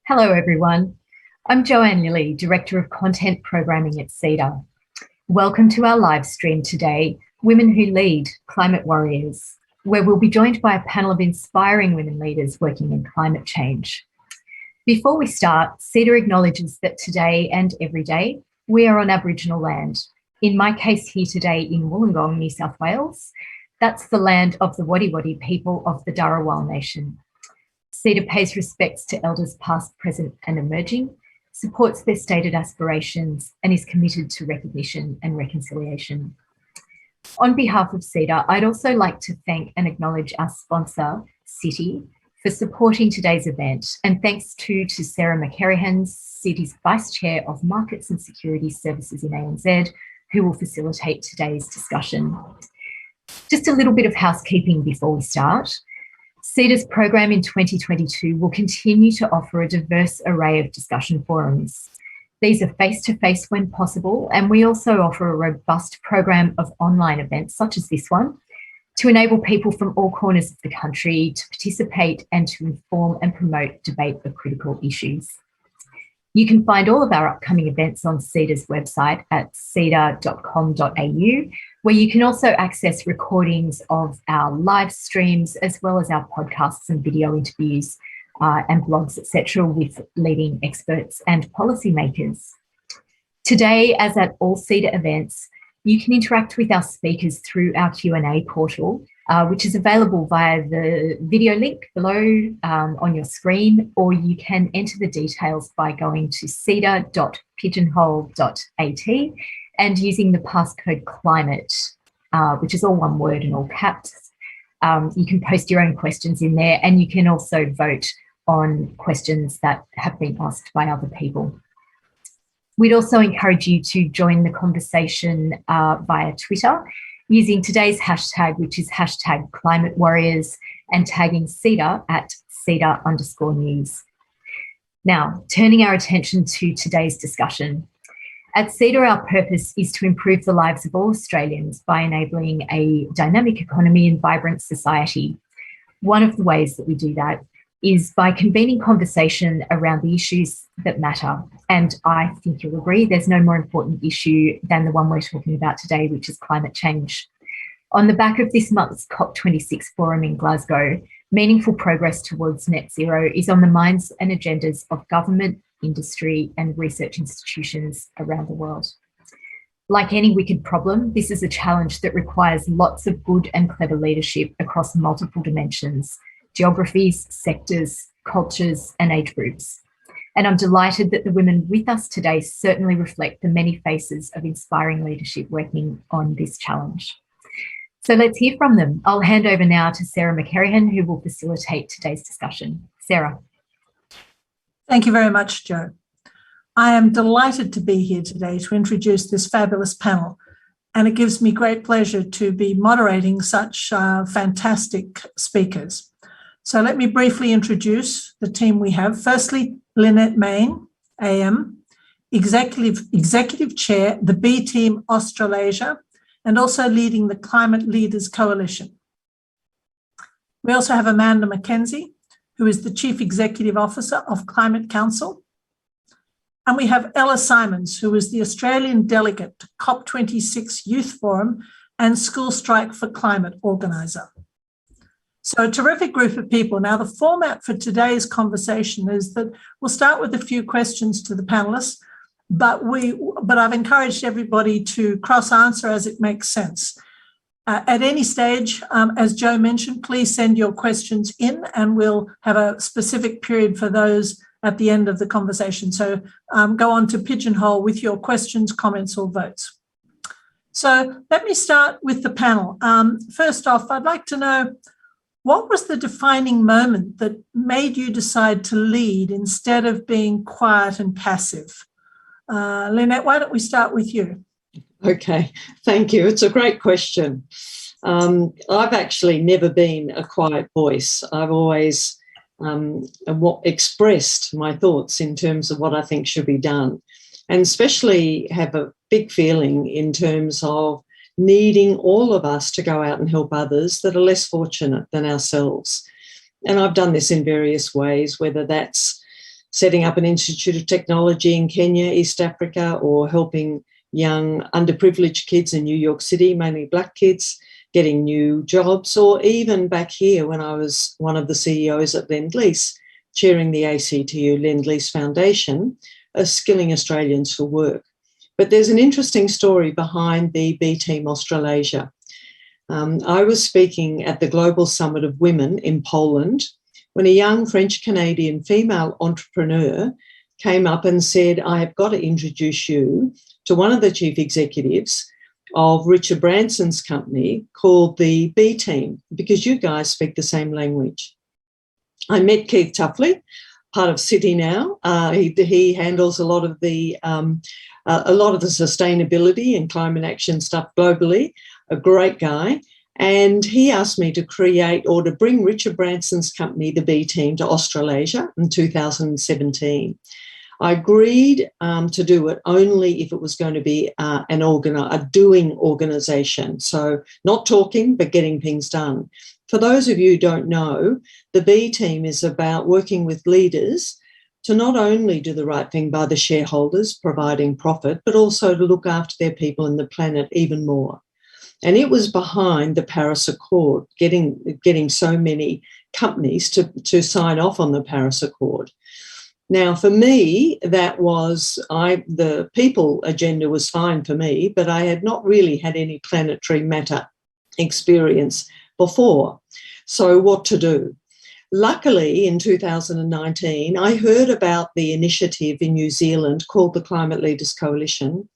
Hello, everyone. I'm Joanne Lilly, Director of Content Programming at CEDA. Welcome to our live stream today, Women Who Lead, Climate Warriors, where we'll be joined by a panel of inspiring women leaders working in climate change. Before we start, CEDA acknowledges that today and every day, we are on Aboriginal land. In my case here today in Wollongong, New South Wales, that's the land of the Wadi Wadi people of the Darawal Nation. CEDA pays respects to elders past, present and emerging, supports their stated aspirations and is committed to recognition and reconciliation. On behalf of CEDA, I'd also like to thank and acknowledge our sponsor, Citi, for supporting today's event, and thanks to Sara McKerihan, Citi's Vice Chair of Markets and Securities Services in ANZ, who will facilitate today's discussion. Just a little bit of housekeeping before we start. CEDA's program in 2022 will continue to offer a diverse array of discussion forums. These are face-to-face when possible, and we also offer a robust program of online events such as this one to enable people from all corners of the country to participate and to inform and promote debate of critical issues. You can find all of our upcoming events on CEDA's website at ceda.com.au, where you can also access recordings of our live streams, as well as our podcasts and video interviews and blogs, etc., with leading experts and policymakers. Today, as at all CEDA events, you can interact with our speakers through our Q&A portal, which is available via the video link below on your screen, or you can enter the details by going to ceda.pigeonhole.at and using the passcode climate, which is all one word and all caps. You can post your own questions in there, and you can also vote on questions that have been asked by other people. We'd also encourage you to join the conversation via Twitter using today's hashtag, which is hashtag Climate Warriors, and tagging CEDA at CEDA_news. Now, turning our attention to today's discussion. At CEDA, our purpose is to improve the lives of all Australians by enabling a dynamic economy and vibrant society. One of the ways that we do that is by convening conversation around the issues that matter. And I think you'll agree there's no more important issue than the one we're talking about today, which is climate change. On the back of this month's COP26 forum in Glasgow, meaningful progress towards net zero is on the minds and agendas of government, industry and research institutions around the world. Like any wicked problem, this is a challenge that requires lots of good and clever leadership across multiple dimensions, geographies, sectors, cultures and age groups. And I'm delighted that the women with us today certainly reflect the many faces of inspiring leadership working on this challenge. So let's hear from them. I'll hand over now to Sara McKerihan, who will facilitate today's discussion. Sara. Thank you very much, Jo. I am delighted to be here today to introduce this fabulous panel, and it gives me great pleasure to be moderating such fantastic speakers. So let me briefly introduce the team we have. Firstly, Lynette Mayne, AM, Executive Chair, the B Team Australasia, and also leading the Climate Leaders Coalition. We also have Amanda McKenzie, who is the Chief Executive Officer of Climate Council. And we have Ella Simons, who is the Australian Delegate to COP26 Youth Forum and School Strike for Climate organiser. So a terrific group of people. Now, the format for today's conversation is that we'll start with a few questions to the panellists, but I've encouraged everybody to cross-answer as it makes sense. At any stage, as Jo mentioned, please send your questions in and we'll have a specific period for those at the end of the conversation. So go on to Pigeonhole with your questions, comments or votes. So let me start with the panel. First off, I'd like to know, what was the defining moment that made you decide to lead instead of being quiet and passive? Lynette, why don't we start with you? Okay, thank you. It's a great question. I've actually never been a quiet voice. I've always expressed my thoughts in terms of what I think should be done, and especially have a big feeling in terms of needing all of us to go out and help others that are less fortunate than ourselves. And I've done this in various ways, whether that's setting up an Institute of Technology in Kenya, East Africa, or helping young underprivileged kids in New York City, mainly black kids, getting new jobs, or even back here when I was one of the CEOs at Lend-Lease, chairing the ACTU Lend-Lease Foundation, skilling Australians for work. But there's an interesting story behind the B Team Australasia. I was speaking at the Global Summit of Women in Poland when a young French-Canadian female entrepreneur came up and said, I have got to introduce you to one of the chief executives of Richard Branson's company called the B Team, because you guys speak the same language. I met Keith Tuffley, part of Citi now. He handles a lot of the sustainability and climate action stuff globally. A great guy. And he asked me to create or to bring Richard Branson's company, the B Team, to Australasia in 2017. I agreed to do it only if it was going to be a doing organisation. So not talking, but getting things done. For those of you who don't know, the B Team is about working with leaders to not only do the right thing by the shareholders, providing profit, but also to look after their people and the planet even more. And it was behind the Paris Accord, getting so many companies to sign off on the Paris Accord. Now, for me, the people agenda was fine for me, but I had not really had any planetary matter experience before. So what to do? Luckily, in 2019, I heard about the initiative in New Zealand called the Climate Leaders Coalition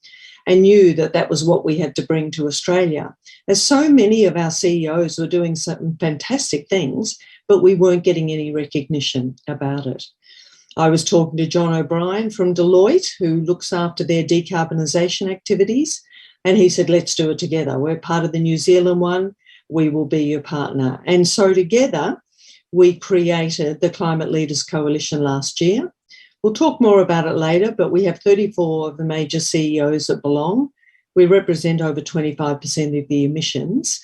and knew that that was what we had to bring to Australia. As so many of our CEOs were doing some fantastic things, but we weren't getting any recognition about it. I was talking to John O'Brien from Deloitte, who looks after their decarbonisation activities, and he said, let's do it together. We're part of the New Zealand one. We will be your partner. And so together, we created the Climate Leaders Coalition last year. We'll talk more about it later, but we have 34 of the major CEOs that belong. We represent over 25% of the emissions,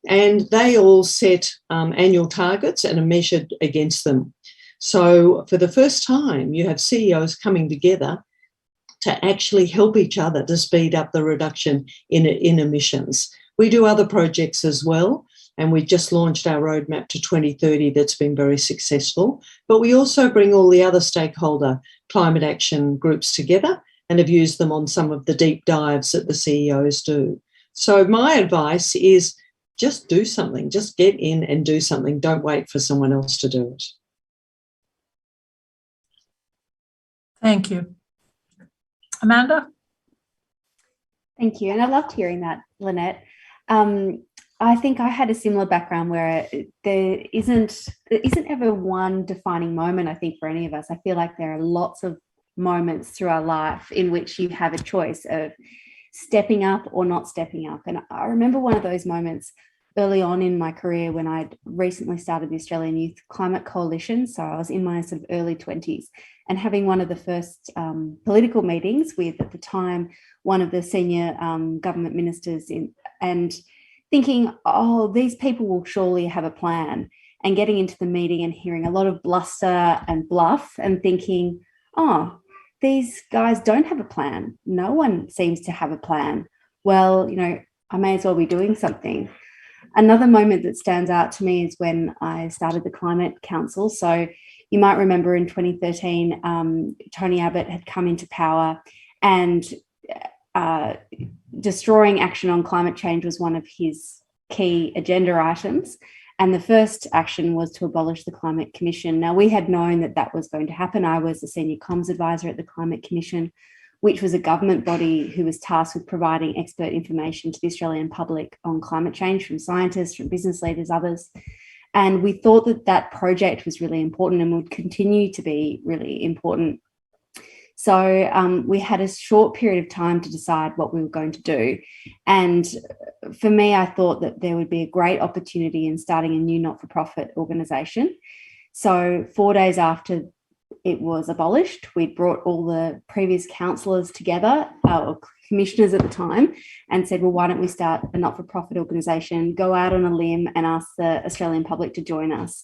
and they all set annual targets and are measured against them. So for the first time, you have CEOs coming together to actually help each other to speed up the reduction in emissions. We do other projects as well, and we just launched our roadmap to 2030 that's been very successful. But we also bring all the other stakeholder climate action groups together and have used them on some of the deep dives that the CEOs do. So my advice is just do something, just get in and do something. Don't wait for someone else to do it. Thank you. Amanda? Thank you. And I loved hearing that, Lynette. I think I had a similar background where there isn't ever one defining moment, I think, for any of us. I feel like there are lots of moments through our life in which you have a choice of stepping up or not stepping up. And I remember one of those moments early on in my career when I'd recently started the Australian Youth Climate Coalition. So I was in my sort of early 20s and having one of the first political meetings with, at the time, one of the senior government ministers and thinking, oh, these people will surely have a plan, and getting into the meeting and hearing a lot of bluster and bluff and thinking, oh, these guys don't have a plan. No one seems to have a plan. Well, I may as well be doing something. Another moment that stands out to me is when I started the Climate Council. So you might remember in 2013, Tony Abbott had come into power, and destroying action on climate change was one of his key agenda items. And the first action was to abolish the Climate Commission. Now, we had known that that was going to happen. I was the senior comms advisor at the Climate Commission, which was a government body who was tasked with providing expert information to the Australian public on climate change from scientists, from business leaders, others. And we thought that that project was really important and would continue to be really important. So we had a short period of time to decide what we were going to do. And for me, I thought that there would be a great opportunity in starting a new not-for-profit organisation. So 4 days after it was abolished, we'd brought all the previous councillors together, or commissioners at the time, and said, well, why don't we start a not-for-profit organisation, go out on a limb and ask the Australian public to join us.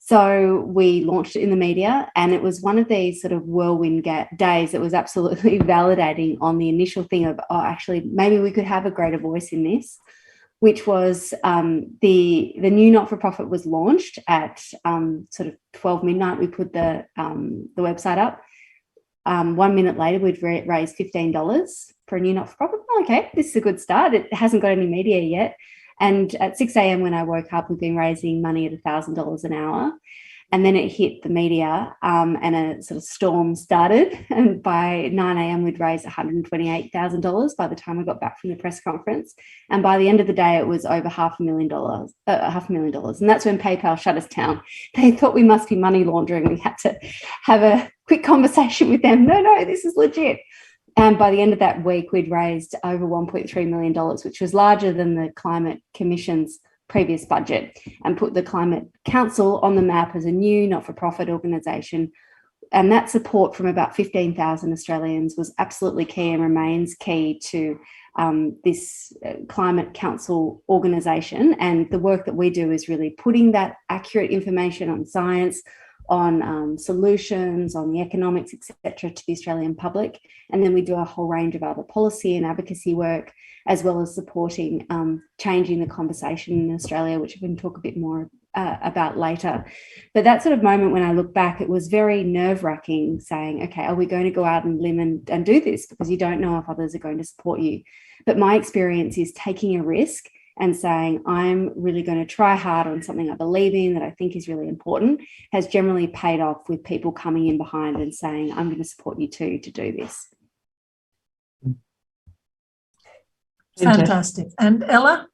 So we launched it in the media, and it was one of these sort of whirlwind days that was absolutely validating on the initial thing of, oh, actually, maybe we could have a greater voice in this, which was the new not-for-profit was launched at sort of 12 midnight. We put the website up. 1 minute later, we'd raised $15 for a new not-for-profit. Oh, okay, this is a good start. It hasn't got any media yet. And at 6 a.m. when I woke up, we've been raising money at $1,000 an hour. And then it hit the media and a sort of storm started. And by 9 a.m, we'd raised $128,000 by the time I got back from the press conference. And by the end of the day, it was over $500,000. And that's when PayPal shut us down. They thought we must be money laundering. We had to have a quick conversation with them. No, this is legit. And by the end of that week, we'd raised over $1.3 million, which was larger than the Climate Commission's previous budget, and put the Climate Council on the map as a new not-for-profit organisation. And that support from about 15,000 Australians was absolutely key and remains key to this Climate Council organisation. And the work that we do is really putting that accurate information on science, on solutions, on the economics, etc., to the Australian public. And then we do a whole range of other policy and advocacy work, as well as supporting changing the conversation in Australia, which we can talk a bit more about later. But that sort of moment when I look back, it was very nerve-wracking, saying, okay, are we going to go out and limb and do this? Because you don't know if others are going to support you. But my experience is taking a risk and saying, I'm really going to try hard on something I believe in that I think is really important, has generally paid off with people coming in behind and saying, I'm going to support you too to do this. Fantastic. And Ella?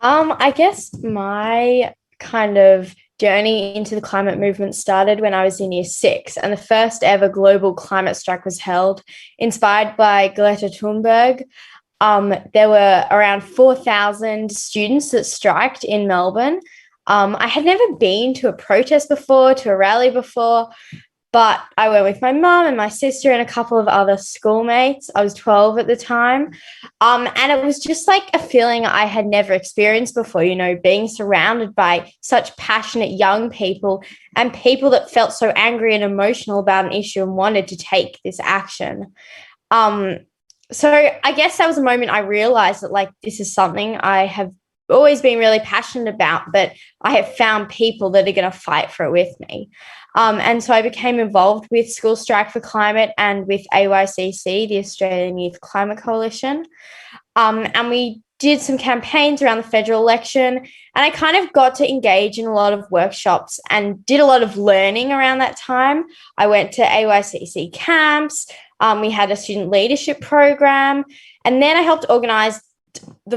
I guess my kind of journey into the climate movement started when I was in year 6, and the first ever global climate strike was held, inspired by Greta Thunberg. There were around 4,000 students that striked in Melbourne. I had never been to a protest before, to a rally before, but I went with my mum and my sister and a couple of other schoolmates. I was 12 at the time. And it was just like a feeling I had never experienced before, you know, being surrounded by such passionate young people and people that felt so angry and emotional about an issue and wanted to take this action. So I guess that was a moment I realized that, like, this is something I have always been really passionate about, but I have found people that are going to fight for it with me. And so I became involved with School Strike for Climate and with AYCC, the Australian Youth Climate Coalition. And we did some campaigns around the federal election, and I kind of got to engage in a lot of workshops and did a lot of learning around that time. I went to AYCC camps. We had a student leadership program, and then I helped organise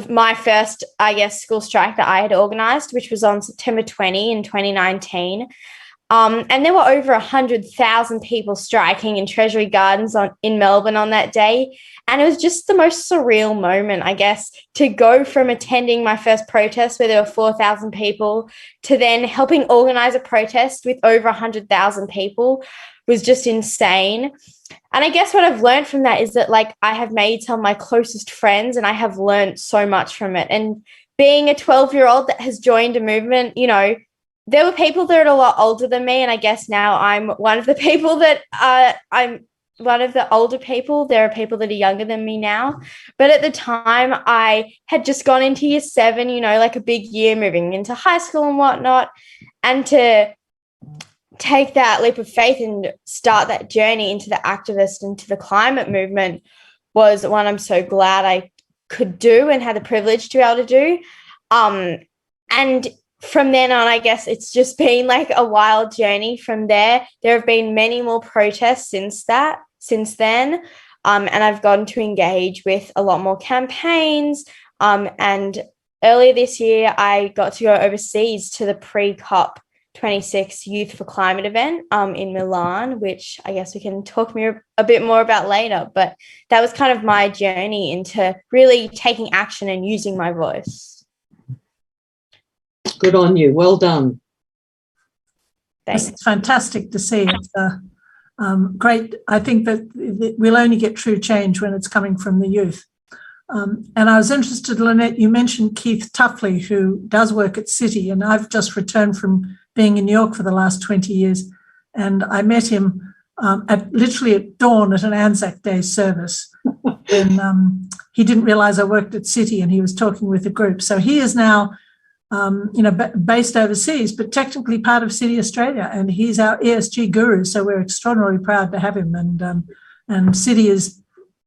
my first, I guess, school strike that I had organised, which was on September 20 in 2019. And there were over 100,000 people striking in Treasury Gardens in Melbourne on that day. And it was just the most surreal moment, I guess, to go from attending my first protest where there were 4,000 people to then helping organise a protest with over 100,000 people was just insane. And I guess what I've learned from that is that, like, I have made some of my closest friends and I have learned so much from it. And being a 12-year-old that has joined a movement, you know, there were people that are a lot older than me, and I guess now I'm one of the people that I'm one of the older people. There are people that are younger than me now. But at the time, I had just gone into year 7, you know, like a big year, moving into high school and whatnot. And to take that leap of faith and start that journey into the activist, into the climate movement, was one I'm so glad I could do and had the privilege to be able to do. And from then on, I guess it's just been like a wild journey from there. There have been many more protests since then. And I've gotten to engage with a lot more campaigns. And earlier this year, I got to go overseas to the pre-COP 26 Youth for Climate event in Milan, which I guess we can talk a bit more about later. But that was kind of my journey into really taking action and using my voice. Good on you. Well done. Thanks. It's fantastic to see. It's great. I think that we'll only get true change when it's coming from the youth. And I was interested, Lynette, you mentioned Keith Tuffley, who does work at Citi, and I've just returned from being in New York for the last 20 years. And I met him literally at dawn at an Anzac Day service. And he didn't realize I worked at Citi, and he was talking with a group. So he is now, based overseas, but technically part of Citi Australia, and he's our ESG guru. So we're extraordinarily proud to have him. And Citi is,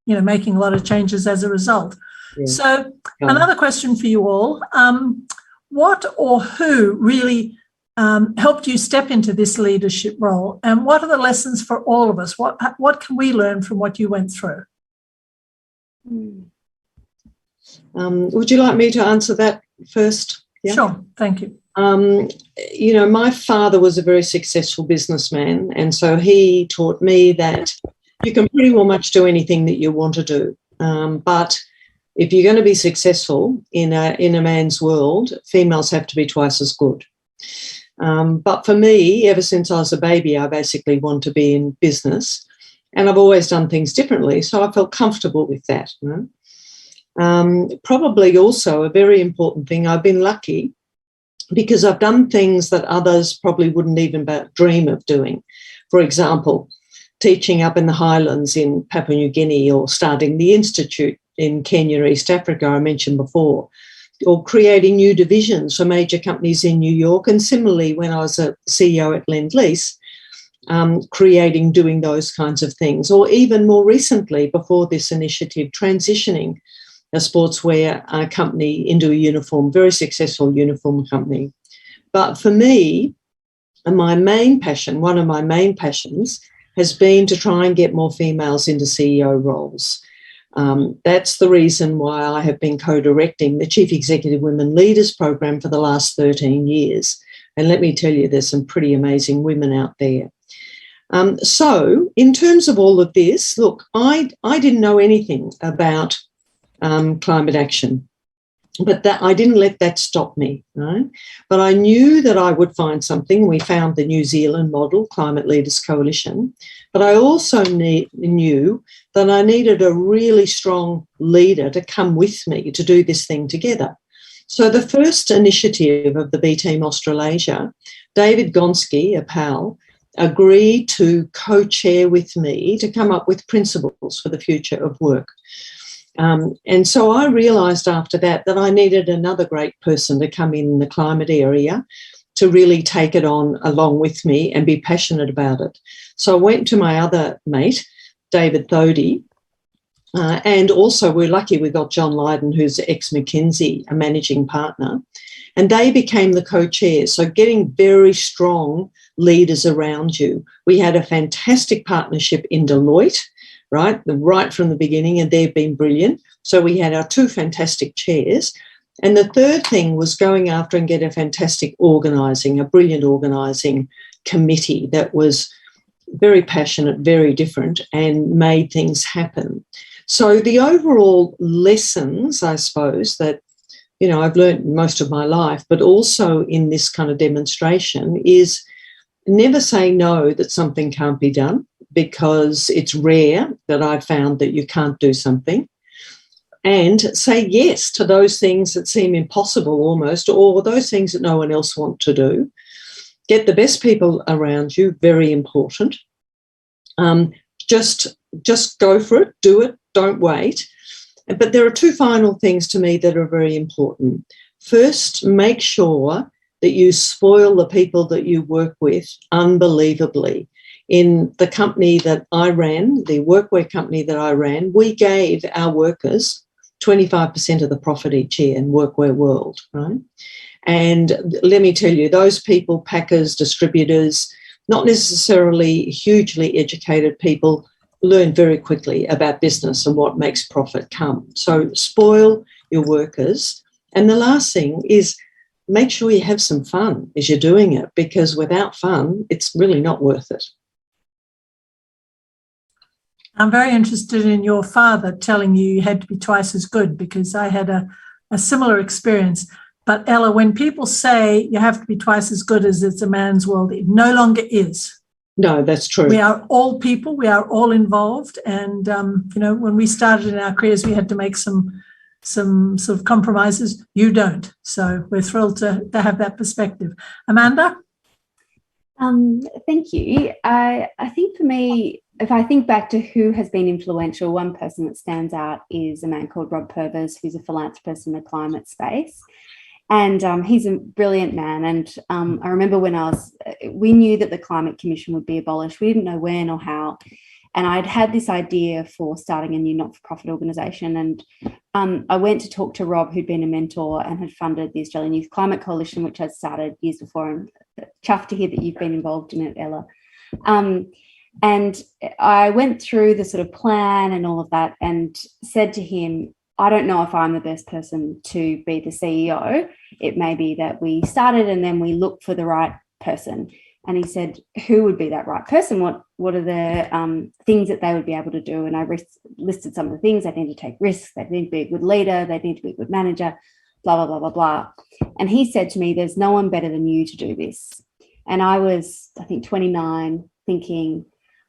making a lot of changes as a result. Yeah. So another question for you all: what or who really helped you step into this leadership role, and what are the lessons for all of us? What can we learn from what you went through? Would you like me to answer that first? Yeah? Sure, thank you. My father was a very successful businessman, and so he taught me that you can pretty well much do anything that you want to do, but if you're going to be successful in a man's world, females have to be twice as good. But for me, ever since I was a baby, I basically want to be in business, and I've always done things differently, so I felt comfortable with that. Probably also a very important thing, I've been lucky because I've done things that others probably wouldn't even dream of doing. For example, teaching up in the highlands in Papua New Guinea, or starting the institute in Kenya, East Africa, I mentioned before, or creating new divisions for major companies in New York. And similarly, when I was a CEO at Lend-Lease, doing those kinds of things, or even more recently, before this initiative, transitioning a sportswear company into a uniform, very successful uniform company. But for me, one of my main passions has been to try and get more females into CEO roles. That's the reason why I have been co-directing the Chief Executive Women Leaders program for the last 13 years. And let me tell you, there's some pretty amazing women out there. So in terms of all of this, look, I didn't know anything about climate action, but I didn't let that stop me, right? But I knew that I would find something. We found the New Zealand model, Climate Leaders Coalition, but I also knew that I needed a really strong leader to come with me to do this thing together. So the first initiative of the B Team Australasia, David Gonski, a pal, agreed to co-chair with me to come up with principles for the future of work. And so I realised after that I needed another great person to come in the climate area to really take it on along with me and be passionate about it. So I went to my other mate, David Thodey, and also we're lucky we got John Lydon, who's ex-McKenzie, a managing partner, and they became the co-chairs. So getting very strong leaders around you. We had a fantastic partnership in Deloitte, right from the beginning, and they've been brilliant. So we had our two fantastic chairs. And the third thing was going after and get a fantastic a brilliant organising committee that was very passionate, very different, and made things happen. So the overall lessons, I suppose, that, I've learned most of my life, but also in this kind of demonstration, is never say no that something can't be done, because it's rare that I've found that you can't do something, and say yes to those things that seem impossible almost, or those things that no one else wants to do. Get the best people around you, very important. Just go for it, do it, don't wait. But there are two final things to me that are very important. First, make sure that you spoil the people that you work with unbelievably. In the company that I ran, the workwear company that I ran, we gave our workers 25% of the profit each year in workwear world, right? And let me tell you, those people, packers, distributors, not necessarily hugely educated people, learn very quickly about business and what makes profit come. So spoil your workers. And the last thing is make sure you have some fun as you're doing it, because without fun, it's really not worth it. I'm very interested in your father telling you had to be twice as good, because I had a similar experience. But Ella, when people say you have to be twice as good as it's a man's world, it no longer is. No, that's true. We are all people. We are all involved. And, when we started in our careers, we had to make some sort of compromises. You don't. So we're thrilled to have that perspective. Amanda? Thank you. I think for me, if I think back to who has been influential, one person that stands out is a man called Rob Purvis, who's a philanthropist in the climate space. And he's a brilliant man. And I remember when we knew that the Climate Commission would be abolished. We didn't know when or how. And I'd had this idea for starting a new not-for-profit organisation. And I went to talk to Rob, who'd been a mentor and had funded the Australian Youth Climate Coalition, which I'd started years before. And chuffed to hear that you've been involved in it, Ella. And I went through the sort of plan and all of that and said to him, I don't know if I'm the best person to be the CEO. It may be that we started and then we look for the right person. And he said, who would be that right person? What are the things that they would be able to do? And I listed some of the things. They need to take risks. They need to be a good leader. They need to be a good manager, blah, blah, blah, blah, blah. And he said to me, there's no one better than you to do this. And I was, I think, 29, thinking,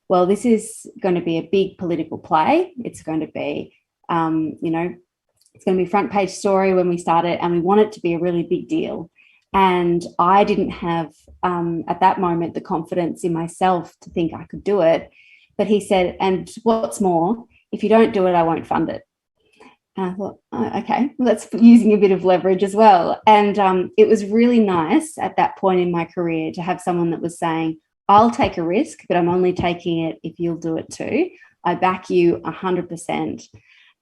well, this is going to be a big political play. It's going to be, it's going to be front page story when we start it, and we want it to be a really big deal. And I didn't have, at that moment, the confidence in myself to think I could do it. But he said, and what's more, if you don't do it, I won't fund it. And I thought, oh, okay, well, that's using a bit of leverage as well. And it was really nice at that point in my career to have someone that was saying, I'll take a risk, but I'm only taking it if you'll do it too. I back you 100%.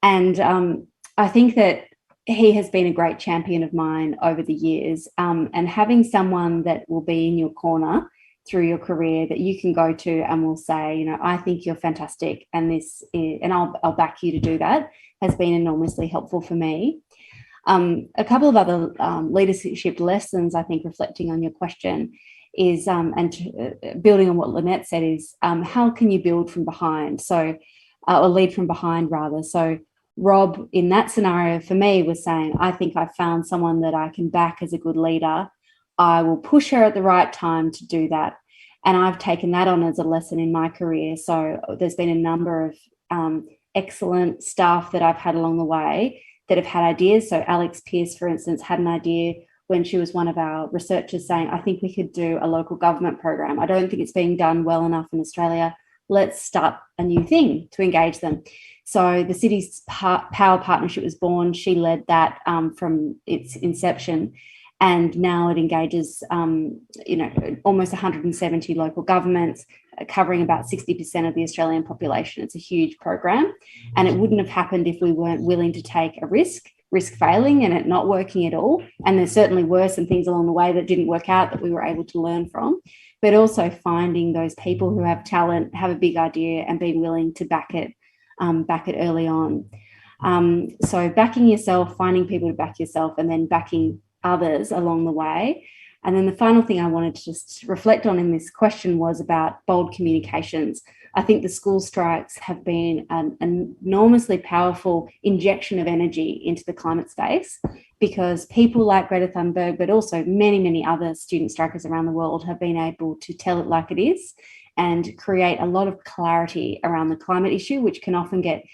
And I think that he has been a great champion of mine over the years. And having someone that will be in your corner through your career that you can go to and will say, I think you're fantastic, and I'll back you to do that, has been enormously helpful for me. A couple of other leadership lessons, I think, reflecting on your question is, building on what Lynette said, is how can you build from behind? So, or lead from behind rather. So Rob, in that scenario for me, was saying, I think I've found someone that I can back as a good leader. I will push her at the right time to do that. And I've taken that on as a lesson in my career. So there's been a number of excellent staff that I've had along the way that have had ideas. So Alex Pearce, for instance, had an idea when she was one of our researchers saying, I think we could do a local government program. I don't think it's being done well enough in Australia. Let's start a new thing to engage them. So the Citi's Power Partnership was born. She led that from its inception. And now it engages, almost 170 local governments, covering about 60% of the Australian population. It's a huge program. And it wouldn't have happened if we weren't willing to take a risk failing and it not working at all. And there certainly were some things along the way that didn't work out that we were able to learn from, but also finding those people who have talent, have a big idea, and being willing to back it early on. So backing yourself, finding people to back yourself, and then backing others along the way. And then the final thing I wanted to just reflect on in this question was about bold communications. I think the school strikes have been an enormously powerful injection of energy into the climate space, because people like Greta Thunberg, but also many, many other student strikers around the world, have been able to tell it like it is and create a lot of clarity around the climate issue, which can often get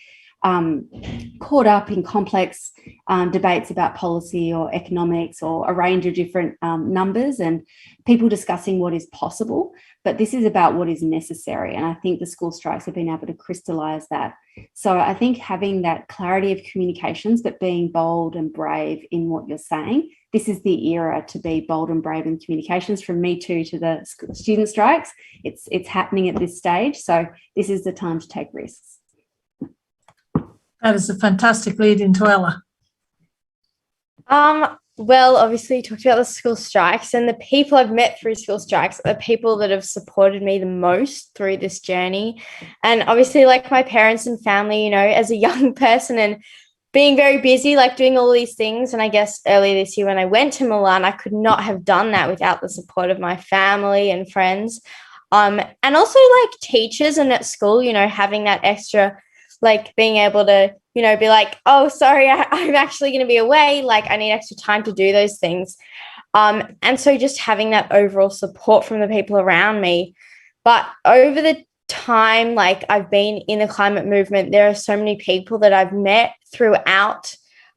caught up in complex debates about policy or economics or a range of different numbers and people discussing what is possible. But this is about what is necessary. And I think the school strikes have been able to crystallise that. So I think having that clarity of communications, but being bold and brave in what you're saying, this is the era to be bold and brave in communications. From Me Too to the student strikes, it's happening at this stage. So this is the time to take risks. That is a fantastic lead into Ella. Well, obviously you talked about the school strikes, and the people I've met through school strikes are people that have supported me the most through this journey. And obviously, like my parents and family, as a young person and being very busy, like doing all these things. And I guess earlier this year when I went to Milan, I could not have done that without the support of my family and friends. And also like teachers and at school, having that extra, like being able to, be like, oh, sorry, I'm actually going to be away. Like I need extra time to do those things. And so just having that overall support from the people around me. But over the time, like I've been in the climate movement, there are so many people that I've met throughout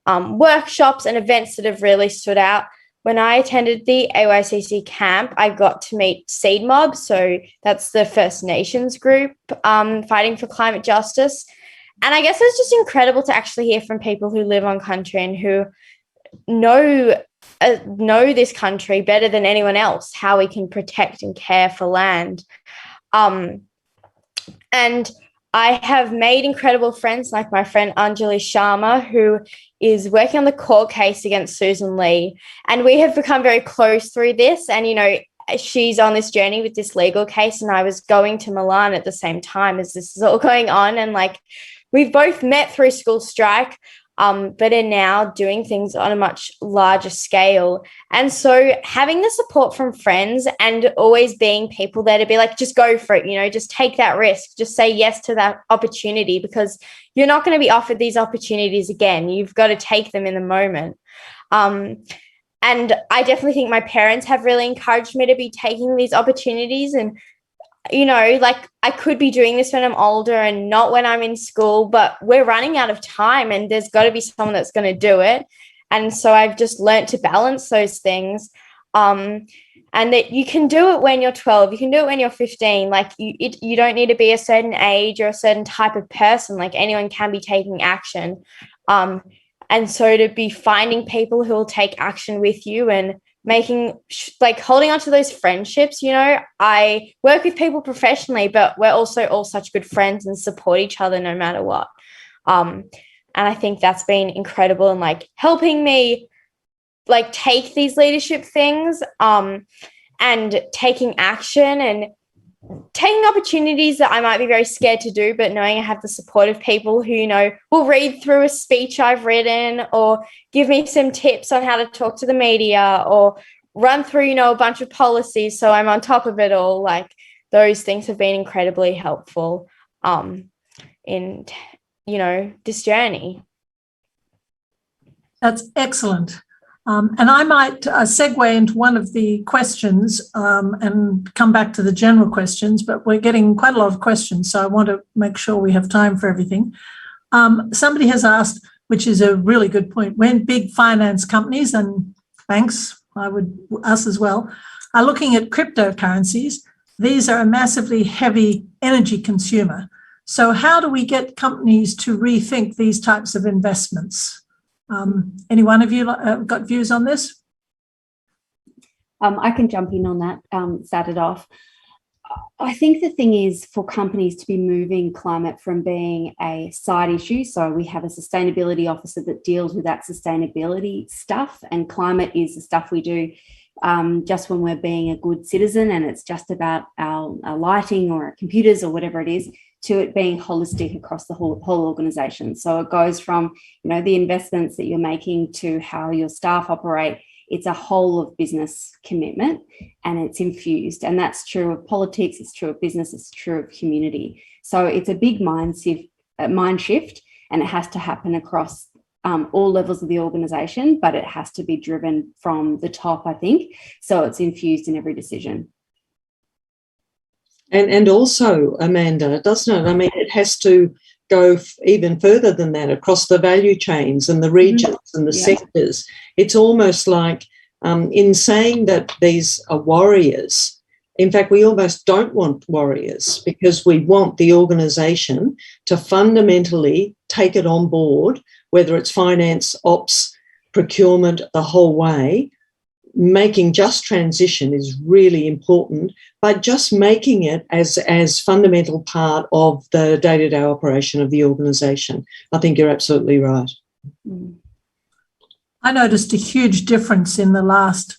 workshops and events that have really stood out. when I attended the AYCC camp, I got to meet CEDA, so that's the First Nations group fighting for climate justice. And I guess it's just incredible to actually hear from people who live on country and who know this country better than anyone else, how we can protect and care for land. And I have made incredible friends, like my friend Anjali Sharma, who is working on the court case against Susan Lee. And we have become very close through this. And, you know, she's on this journey with this legal case, and I was going to Milan at the same time as this is all going on. And, like, we've both met through school strike, but are now doing things on a much larger scale. And so having the support from friends and always being people there to be like, just go for it, you know, just take that risk, just say yes to that opportunity, because you're not going to be offered these opportunities again. You've got to take them in the moment. And I definitely think my parents have really encouraged me to be taking these opportunities. And, you know, like, I could be doing this when I'm older and not when I'm in school, but we're running out of time and there's got to be someone that's going to do it. And so I've just learnt to balance those things. And that you can do it when you're 12, you can do it when you're 15. Like, you don't need to be a certain age or a certain type of person. Like, anyone can be taking action. And so to be finding people who will take action with you and making, like, holding on to those friendships, you know, I work with people professionally, but we're also all such good friends and support each other no matter what. And I think that's been incredible and, like, helping me, like, take these leadership things and taking action and taking opportunities that I might be very scared to do, but knowing I have the support of people who, you know, will read through a speech I've written or give me some tips on how to talk to the media or run through, you know, a bunch of policies so I'm on top of it all. Like, those things have been incredibly helpful in, you know, this journey. That's excellent. And I might segue into one of the questions and come back to the general questions, but we're getting quite a lot of questions, so I want to make sure we have time for everything. Somebody has asked, which is a really good point, when big finance companies and banks, us as well, are looking at cryptocurrencies, these are a massively heavy energy consumer. So how do we get companies to rethink these types of investments? Any one of you got views on this? I can jump in on that, start it off. I think the thing is for companies to be moving climate from being a side issue. So we have a sustainability officer that deals with that sustainability stuff, and climate is the stuff we do just when we're being a good citizen and it's just about our lighting or our computers or whatever it is, to it being holistic across the whole organisation. So it goes from, you know, the investments that you're making to how your staff operate. It's a whole of business commitment and it's infused. And that's true of politics, it's true of business, it's true of community. So it's a big mind shift, and it has to happen across all levels of the organisation, but it has to be driven from the top, I think. So it's infused in every decision. And also, Amanda, doesn't it? I mean, it has to go even further than that across the value chains and the regions and the sectors. It's almost like in saying that these are warriors, in fact, we almost don't want warriors because we want the organisation to fundamentally take it on board, whether it's finance, ops, procurement, the whole way. Making just transition is really important, but just making it as fundamental part of the day-to-day operation of the organisation. I think you're absolutely right. I noticed a huge difference in the last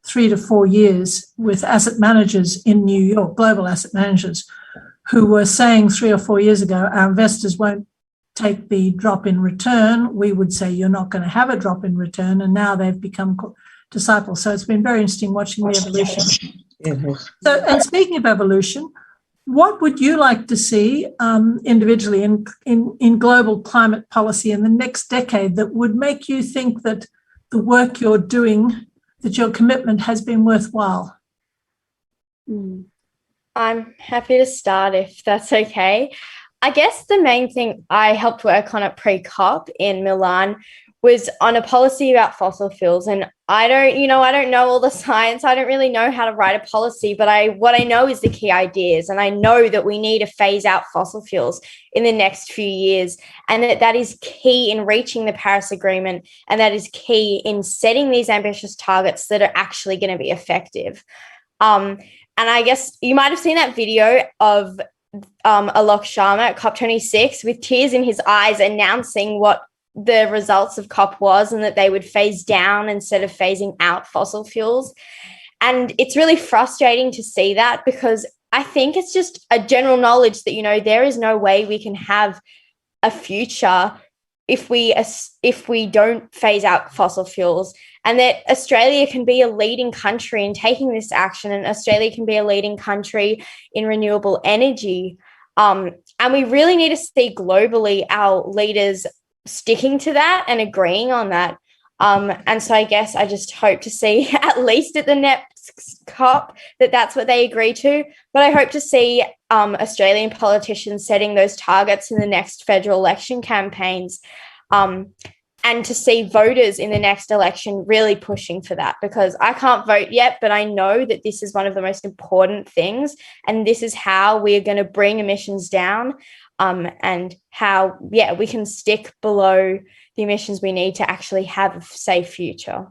3 to 4 years with asset managers in New York, global asset managers, who were saying 3 or 4 years ago, our investors won't take the drop in return. We would say you're not going to have a drop in return, and now they've become disciples. So it's been very interesting watching the evolution. So, and speaking of evolution, what would you like to see individually in global climate policy in the next decade that would make you think that the work you're doing, that your commitment has been worthwhile? I'm happy to start if that's okay. I guess the main thing I helped work on at pre-COP in Milan was on a policy about fossil fuels. And I don't know all the science. I don't really know how to write a policy, but what I know is the key ideas. And I know that we need to phase out fossil fuels in the next few years. And that is key in reaching the Paris Agreement. And that is key in setting these ambitious targets that are actually going to be effective. And I guess you might have seen that video of Alok Sharma at COP26 with tears in his eyes announcing what the results of COP was, and that they would phase down instead of phasing out fossil fuels. And it's really frustrating to see that, because I think it's just a general knowledge that, there is no way we can have a future if we don't phase out fossil fuels, and that Australia can be a leading country in taking this action, and Australia can be a leading country in renewable energy. And we really need to see globally our leaders sticking to that and agreeing on that. And so I guess I just hope to see, at least at the next COP, that's what they agree to. But I hope to see Australian politicians setting those targets in the next federal election campaigns, and to see voters in the next election really pushing for that, because I can't vote yet, but I know that this is one of the most important things, and this is how we're going to bring emissions down, and how, we can stick below the emissions we need to actually have a safe future.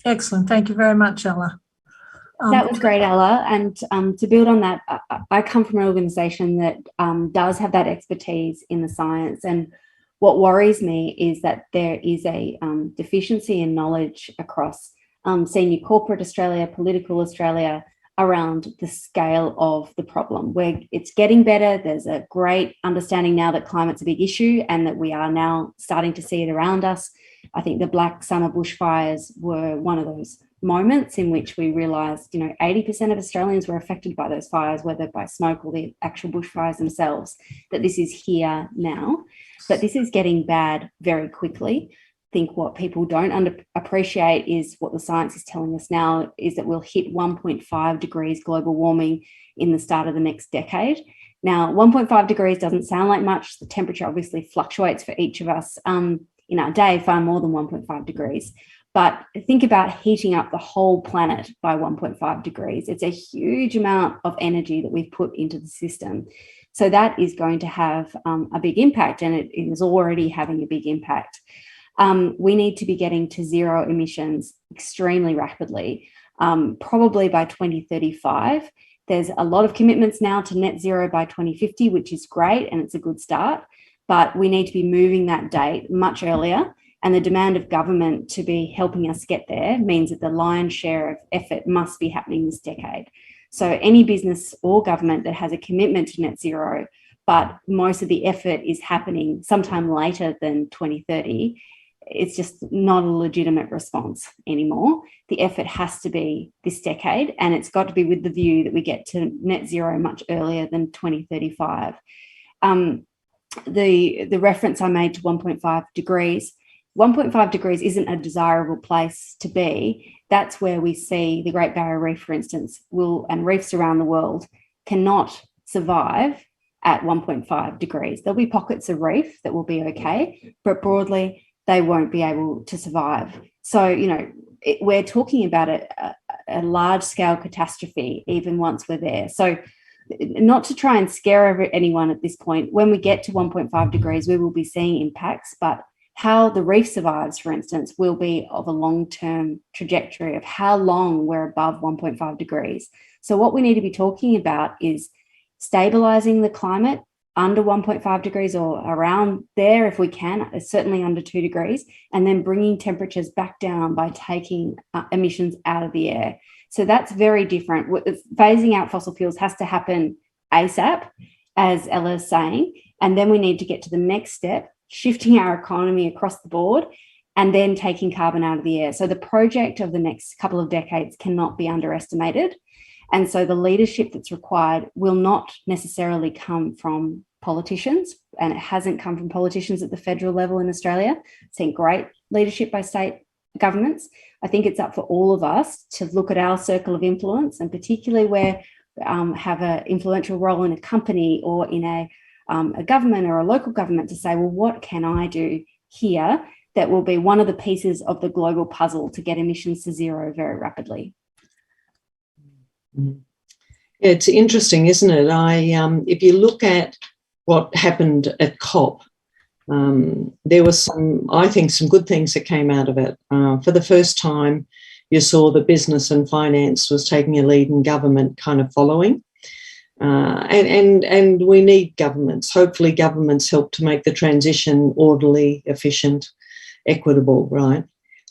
Excellent. Thank you very much, Ella. That was great, Ella. And to build on that, I come from an organisation that does have that expertise in the science. And what worries me is that there is a deficiency in knowledge across senior corporate Australia, political Australia, around the scale of the problem. Where it's getting better. There's a great understanding now that climate's a big issue, and that we are now starting to see it around us. I think the Black Summer bushfires were one of those moments in which we realised, 80% of Australians were affected by those fires, whether by smoke or the actual bushfires themselves, that this is here now, but this is getting bad very quickly. I think what people don't appreciate is what the science is telling us now is that we'll hit 1.5 degrees global warming in the start of the next decade. Now, 1.5 degrees doesn't sound like much. The temperature obviously fluctuates for each of us in our day far more than 1.5 degrees. But think about heating up the whole planet by 1.5 degrees. It's a huge amount of energy that we've put into the system. So that is going to have a big impact, and it is already having a big impact. We need to be getting to zero emissions extremely rapidly, probably by 2035. There's a lot of commitments now to net zero by 2050, which is great, and it's a good start. But we need to be moving that date much earlier. And the demand of government to be helping us get there means that the lion's share of effort must be happening this decade. So any business or government that has a commitment to net zero, but most of the effort is happening sometime later than 2030, it's just not a legitimate response anymore. The effort has to be this decade, and it's got to be with the view that we get to net zero much earlier than 2035. The reference I made to 1.5 degrees, 1.5 degrees isn't a desirable place to be. That's where we see the Great Barrier Reef, for instance, and reefs around the world cannot survive at 1.5 degrees. There'll be pockets of reef that will be okay, but broadly, they won't be able to survive. So, we're talking about a large-scale catastrophe even once we're there. So, not to try and scare anyone at this point, when we get to 1.5 degrees, we will be seeing impacts, but how the reef survives, for instance, will be of a long-term trajectory of how long we're above 1.5 degrees. So what we need to be talking about is stabilising the climate under 1.5 degrees or around there if we can, certainly under 2 degrees, and then bringing temperatures back down by taking emissions out of the air. So that's very different. Phasing out fossil fuels has to happen ASAP, as Ella's saying, and then we need to get to the next step, shifting our economy across the board, and then taking carbon out of the air. So the project of the next couple of decades cannot be underestimated. And so the leadership that's required will not necessarily come from politicians, and it hasn't come from politicians at the federal level in Australia. I've seen great leadership by state governments. I think it's up for all of us to look at our circle of influence, and particularly where have an influential role in a company or in a government or a local government to say, well, what can I do here that will be one of the pieces of the global puzzle to get emissions to zero very rapidly? It's interesting, isn't it? If you look at what happened at COP, there was I think some good things that came out of it. For the first time, you saw the business and finance was taking a lead and government kind of following. And we need governments. Hopefully governments help to make the transition orderly, efficient, equitable, right?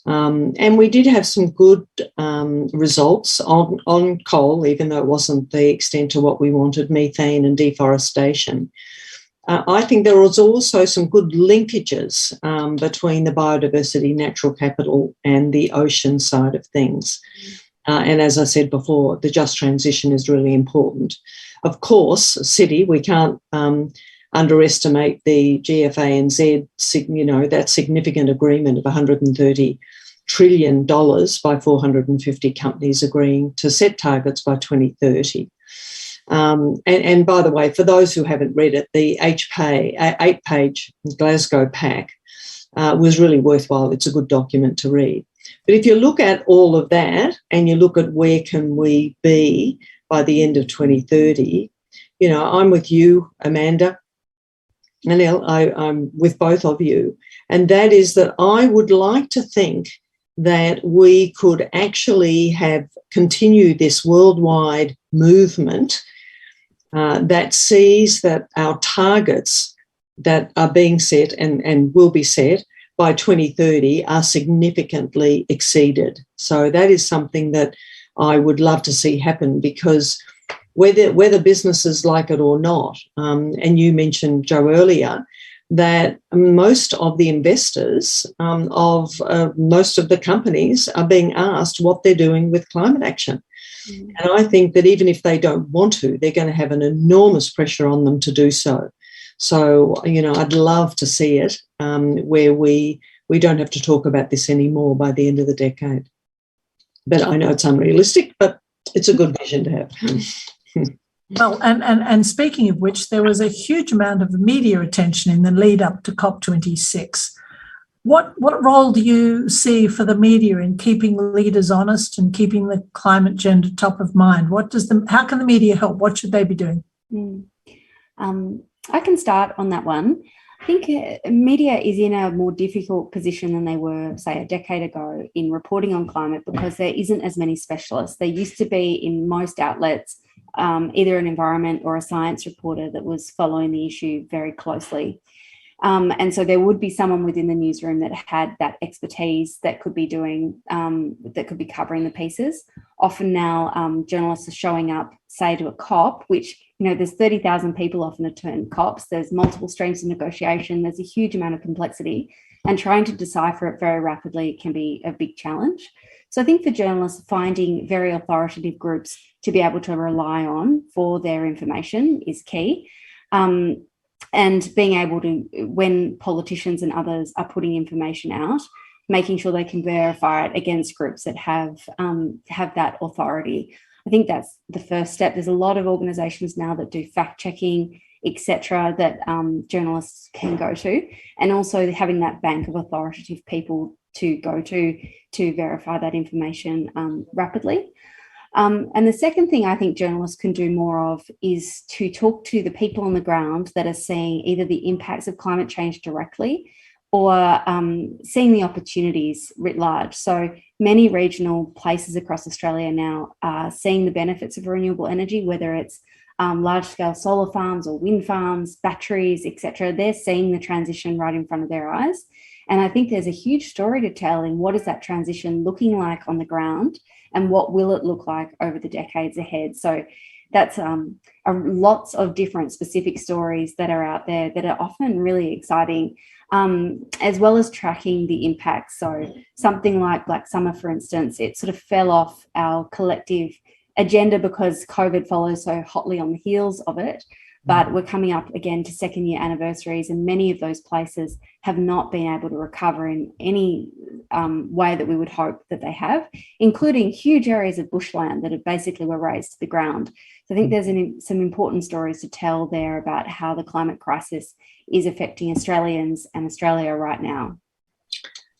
And we did have some good results on coal, even though it wasn't the extent to what we wanted, methane and deforestation. I think there was also some good linkages between the biodiversity, natural capital and the ocean side of things. And as I said before, the just transition is really important. Of course, Citi, we can't underestimate the GFANZ, that significant agreement of $130 trillion by 450 companies agreeing to set targets by 2030. And by the way, for those who haven't read it, the 8-page Glasgow pack was really worthwhile. It's a good document to read. But if you look at all of that and you look at where can we be by the end of 2030, I'm with you, Amanda, and I'm with both of you, and that is that I would like to think that we could actually continue this worldwide movement that sees that our targets that are being set and will be set by 2030 are significantly exceeded. So that is something that I would love to see happen, because whether businesses like it or not, and you mentioned, Jo, earlier, that most of the investors of most of the companies are being asked what they're doing with climate action. And I think that even if they don't want to, they're going to have an enormous pressure on them to do so. So, I'd love to see it where we don't have to talk about this anymore by the end of the decade. But I know it's unrealistic, but it's a good vision to have. Well, and speaking of which, there was a huge amount of media attention in the lead up to COP26. What role do you see for the media in keeping leaders honest and keeping the climate agenda top of mind? How can the media help? What should they be doing? I can start on that one. I think media is in a more difficult position than they were, say, a decade ago in reporting on climate, because there isn't as many specialists. There used to be in most outlets either an environment or a science reporter that was following the issue very closely. And so there would be someone within the newsroom that had that expertise that could be doing, that could be covering the pieces. Often now journalists are showing up, say, to a COP, which, there's 30,000 people often attend COPs. There's multiple streams of negotiation. There's a huge amount of complexity, and trying to decipher it very rapidly can be a big challenge. So I think for journalists, finding very authoritative groups to be able to rely on for their information is key. And being able to, when politicians and others are putting information out, making sure they can verify it against groups that have that authority. I think that's the first step. There's a lot of organisations now that do fact checking, etc., that journalists can go to, and also having that bank of authoritative people to go to verify that information rapidly. And the second thing I think journalists can do more of is to talk to the people on the ground that are seeing either the impacts of climate change directly or seeing the opportunities writ large. So many regional places across Australia now are seeing the benefits of renewable energy, whether it's large-scale solar farms or wind farms, batteries, etc. They're seeing the transition right in front of their eyes. And I think there's a huge story to tell in what is that transition looking like on the ground, and what will it look like over the decades ahead. So that's lots of different specific stories that are out there that are often really exciting, as well as tracking the impacts. So something like Black Summer, for instance, it sort of fell off our collective agenda because COVID follows so hotly on the heels of it. but we're coming up again to second-year anniversaries, and many of those places have not been able to recover in any way that we would hope that they have, including huge areas of bushland that have basically were razed to the ground. So I think there's some important stories to tell there about how the climate crisis is affecting Australians and Australia right now.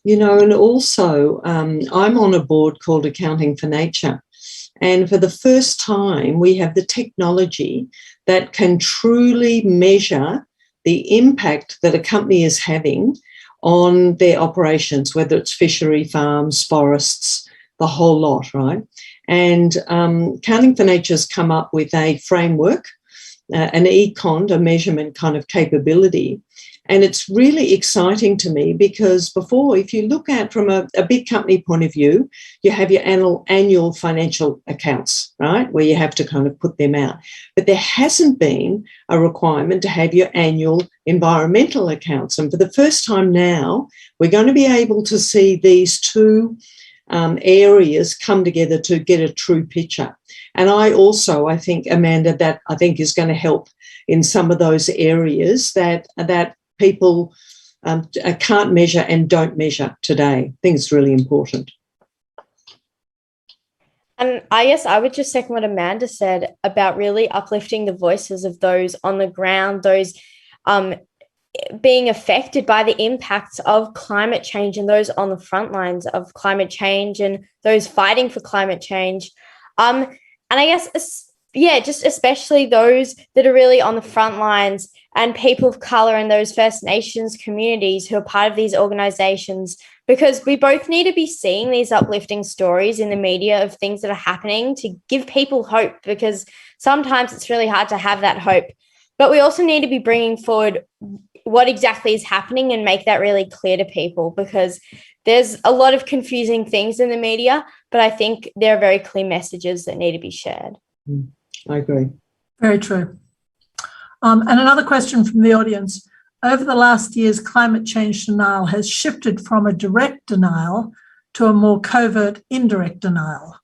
You know, and also I'm on a board called Accounting for Nature. And for the first time, we have the technology that can truly measure the impact that a company is having on their operations, whether it's fishery farms, forests, the whole lot, right? And Accounting for Nature's come up with a framework, an econ, a measurement kind of capability. And it's really exciting to me because before, if you look at from a big company point of view, you have your annual financial accounts, right, where you have to kind of put them out. But there hasn't been a requirement to have your annual environmental accounts. And for the first time now, we're going to be able to see these two areas come together to get a true picture. And I think, Amanda, that I think is going to help in some of those areas that people can't measure and don't measure today. I think it's really important. And I guess I would just second what Amanda said about really uplifting the voices of those on the ground, those being affected by the impacts of climate change, and those on the front lines of climate change and those fighting for climate change. And I guess, just especially those that are really on the front lines and people of colour and those First Nations communities who are part of these organisations, because we both need to be seeing these uplifting stories in the media of things that are happening to give people hope, because sometimes it's really hard to have that hope. But we also need to be bringing forward what exactly is happening and make that really clear to people, because there's a lot of confusing things in the media, but I think there are very clear messages that need to be shared. I agree. Very true. And another question from the audience. Over the last years, climate change denial has shifted from a direct denial to a more covert, indirect denial.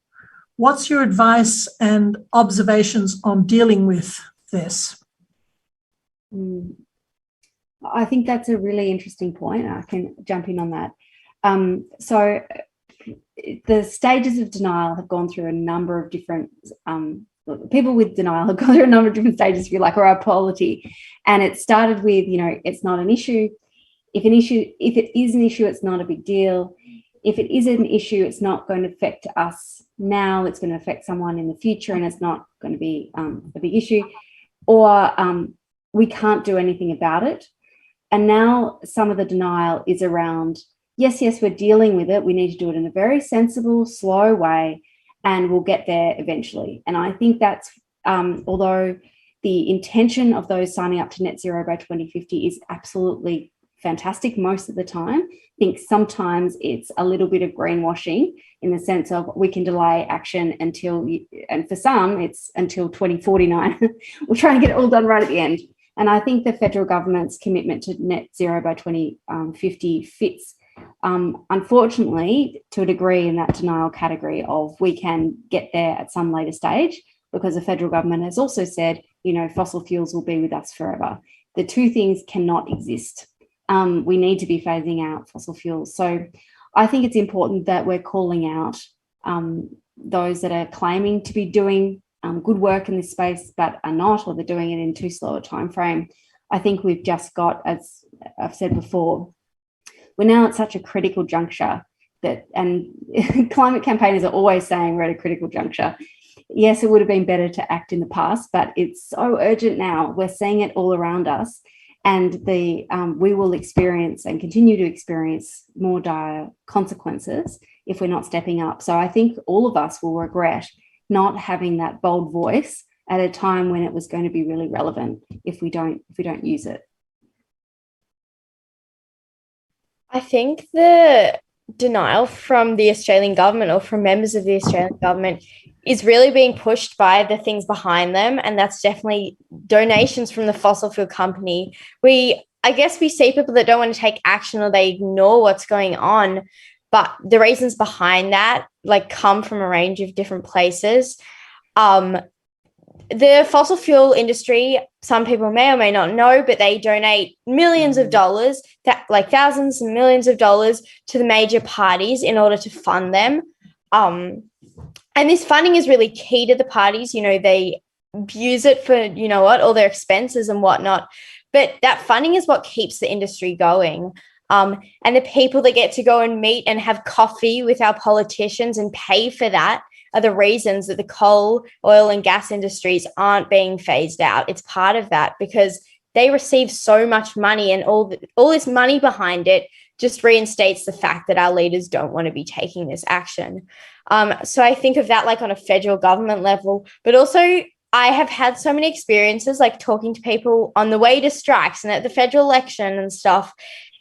What's your advice and observations on dealing with this? I think that's a really interesting point. I can jump in on that. So the stages of denial have gone through a number of different people with denial have gone through a number of different stages, if you like, or our polity. And it started with, it's not an issue. If it is an issue, it's not a big deal. If it is an issue, it's not going to affect us now. It's going to affect someone in the future, and it's not going to be a big issue. Or we can't do anything about it. And now some of the denial is around, yes, we're dealing with it. We need to do it in a very sensible, slow way, and we'll get there eventually. And I think that's, although the intention of those signing up to net zero by 2050 is absolutely fantastic most of the time, I think sometimes it's a little bit of greenwashing in the sense of we can delay action until, and for some, it's until 2049. We're trying to get it all done right at the end. And I think the federal government's commitment to net zero by 2050 fits, unfortunately, to a degree in that denial category of we can get there at some later stage, because the federal government has also said, fossil fuels will be with us forever. The two things cannot exist. We need to be phasing out fossil fuels. So I think it's important that we're calling out those that are claiming to be doing good work in this space but are not, or they're doing it in too slow a time frame. I think we've just got, as I've said before, we're now at such a critical juncture that, and climate campaigners are always saying we're at a critical juncture. Yes, it would have been better to act in the past, but it's so urgent now. We're seeing it all around us, and we will experience and continue to experience more dire consequences if we're not stepping up. So I think all of us will regret not having that bold voice at a time when it was going to be really relevant if we don't use it. I think the denial from the Australian government, or from members of the Australian government, is really being pushed by the things behind them, and that's definitely donations from the fossil fuel company. I guess we see people that don't want to take action, or they ignore what's going on, but the reasons behind that come from a range of different places. The fossil fuel industry some people may or may not know, but they donate millions of dollars, like thousands and millions of dollars to the major parties in order to fund them. And this funding is really key to the parties. You know, they use it for, you know what, all their expenses and whatnot. But that funding is what keeps the industry going. And the people that get to go and meet and have coffee with our politicians and pay for that are the reasons that the coal, oil and gas industries aren't being phased out. It's part of that because they receive so much money, and all this money behind it just reinstates the fact that our leaders don't want to be taking this action. So I think of that like on a federal government level, but also I have had so many experiences like talking to people on the way to strikes and at the federal election and stuff.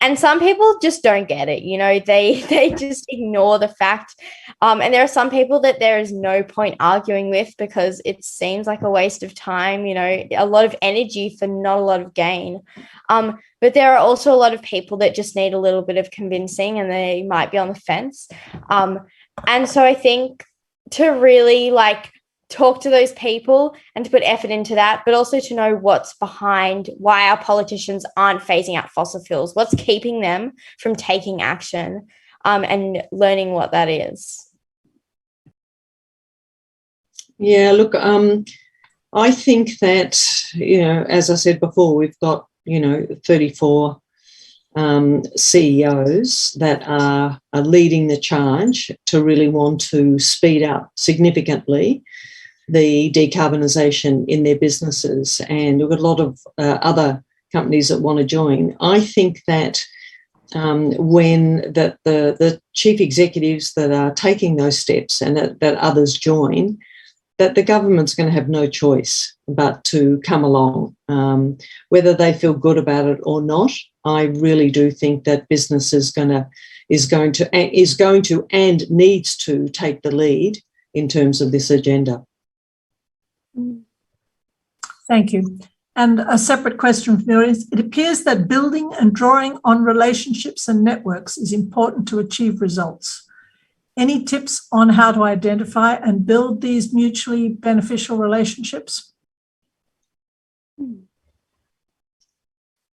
And some people just don't get it, you know, they just ignore the fact. And there are some people that there is no point arguing with because it seems like a waste of time, you know, a lot of energy for not a lot of gain. But there are also a lot of people that just need a little bit of convincing and they might be on the fence. And so I think to really like talk to those people and to put effort into that, but also to know what's behind why our politicians aren't phasing out fossil fuels, what's keeping them from taking action, and learning what that is. Yeah, look, I think that, you know, as I said before, we've got, you know, 34 CEOs that are leading the charge to really want to speed up significantly the decarbonisation in their businesses, and we've got a lot of other companies that want to join. I think that when the chief executives that are taking those steps and that others join, that the government's going to have no choice but to come along, whether they feel good about it or not. I really do think that business is going to and needs to take the lead in terms of this agenda. Thank you. And a separate question from you is, it appears that building and drawing on relationships and networks is important to achieve results. Any tips on how to identify and build these mutually beneficial relationships?